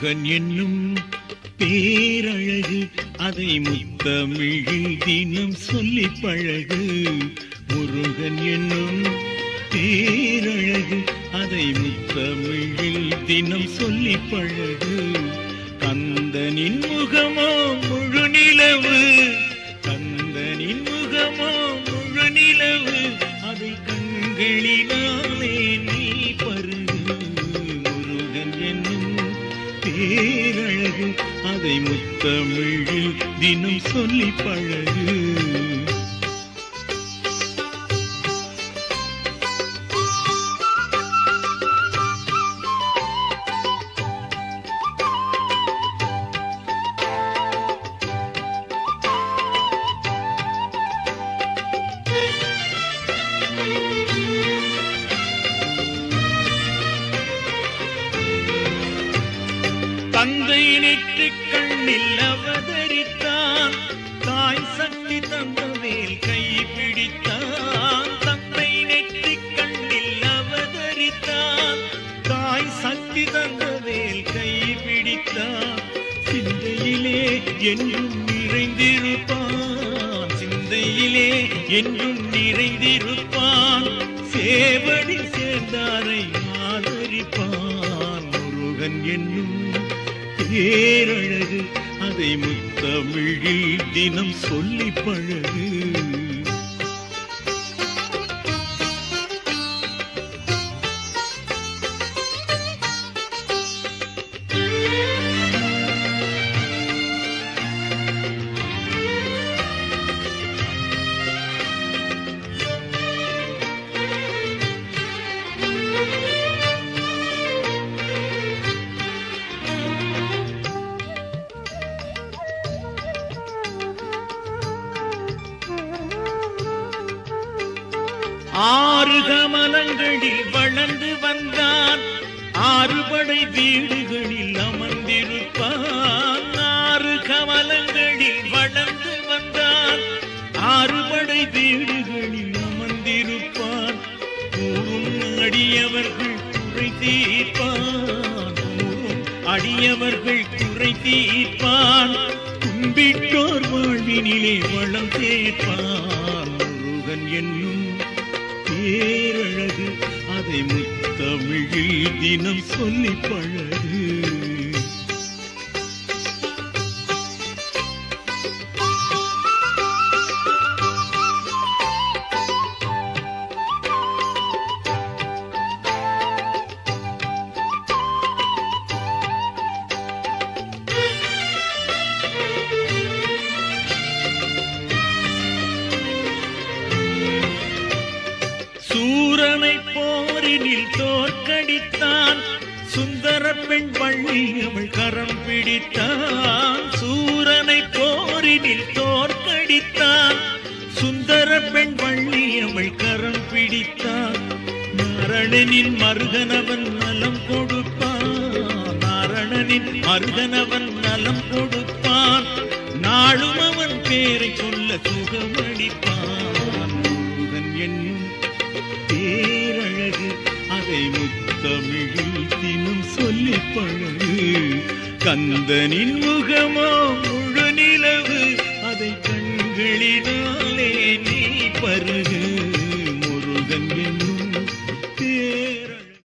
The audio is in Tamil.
முருகன் என்னும் பேரழகு, அதை முத்தமிழில் தினம் சொல்லி பழகு. முருகன் என்னும் பேரழகு, அதை முத்தமிழில் தினம் சொல்லி பழகு. கந்தனின் முகமோ முழு நிலவு, கந்தனின் முகமோ முழு நிலவு, அதை கண்களினாலே நீ பருகு. முருகன் என்னும் பேரழகு, அதை முத்தமிழில் தினம் சொல்லி பழகு. தந்தை நெற்றிக் கண்ணில் அவதரித்தான், தாய் சக்தி தந்தவேல் கை பிடித்தான். தந்தை நெற்றிக் கண்ணில் அவதரித்தான், தாய் சக்தி தந்தவேல் கை பிடித்தான். சிந்தையிலே என்றும் நிறைந்திருப்பான், சிந்தையிலே என்றும் நிறைந்திருப்பான். சேவடி சேர்ந்தாரை ஆதரிப்பான். முருகன் என்னும் பேரழகு, அதை முத்தமிழில் தினம் சொல்லி பழகு. ஆறு கமலங்களில் வளர்ந்து வந்தான், ஆறுபடை வீடுகளில் அமர்ந்திருப்பான். ஆறு கமலங்களில் வளர்ந்து வந்தான், ஆறுபடை வீடுகளில் அமர்ந்திருப்பான். கூறும் அடியவர்கள் குறை தீர்ப்பான், கூறும் அடியவர்கள் குறை தீர்ப்பான். கும்பிட்டோர் வாழ்வினிலே வளம் சேர்ப்பான். முருகன் என்னும் பேரழகு, அதை முத்தமிழில் தினம் சொல்லி பழகு. சூரனை போரினில் தோற்கடித்தான், சுந்தர பெண் வள்ளி அவள் கரம் பிடித்தான். சூரனை போரினில் தோற்கடித்தான், சுந்தர பெண் வள்ளி அவள் கரம் பிடித்தான். நாரணனின் மருகனவன் நலம் கொடுப்பான், நாரணனின் மருகனவன் நலம் கொடுப்பான். நாளும் அவன் பேரை சொல்ல சுகமளிப்பான். முருகன் என்னும் பேரழகு, அதை முத்தமிழில் தினம் சொல்லி பழகு. கந்தனின் முகமோ